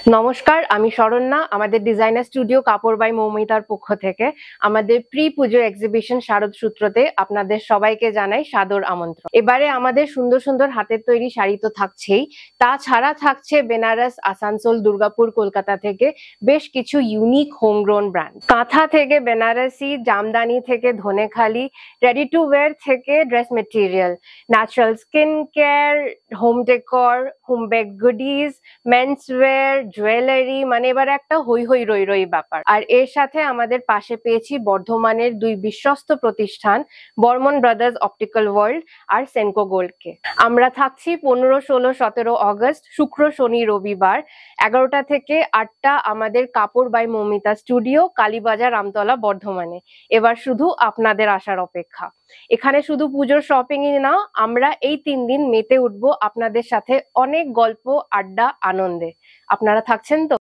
নমস্কার, আমি শরণ্যা। আমাদের ডিজাইনার স্টুডিও কাপড় বাই মৌমিতার পক্ষ থেকে আমাদের প্রি পুজো এক্সিবিশন শারদ সূত্রতে আপনাদের সবাইকে জানাই সাদর আমন্ত্রণ। এবারে আমাদের সুন্দর সুন্দর হাতের তৈরি শাড়ি তো থাকছেই, তাছাড়া থাকছে বেনারস, আসানসোল, দুর্গাপুর, কলকাতা থেকে বেশ কিছু ইউনিক হোমগ্রোন ব্র্যান্ড। কাঁথা থেকে বেনারসি, জামদানি থেকে ধনেখালি, রেডি টু ওয়্যার থেকে dress material, natural skin care, home decor, home bake goodies, men's wear, jewellery, মানে এবার একটা হই হই রই রই ব্যাপার। আর এর সাথে আমাদের পাশে পেয়েছি বর্ধমানের দুই বিশ্বস্ত প্রতিষ্ঠান বর্মন ব্রাদার্স অপটিক্যাল ওয়ার্ল্ড আর সেনকো গোল্ডকে। আমরা থাকছি 15, 16, 17 অগস্ট শুক্র, শনি, রবিবার 11টা থেকে 8টা আমাদের কাপড় বাই মৌমিতা স্টুডিও, কালীবাজার, আমতলা, বর্ধমানে। এবার শুধু আপনাদের আসার অপেক্ষা। এখানে শুধু পুজোর শপিংই না, আমরা এই 3 দিন মেতে উঠবো আপনাদের সাথে অনেক গল্প, আড্ডা, আনন্দে। আপনারা থাকছেন তো?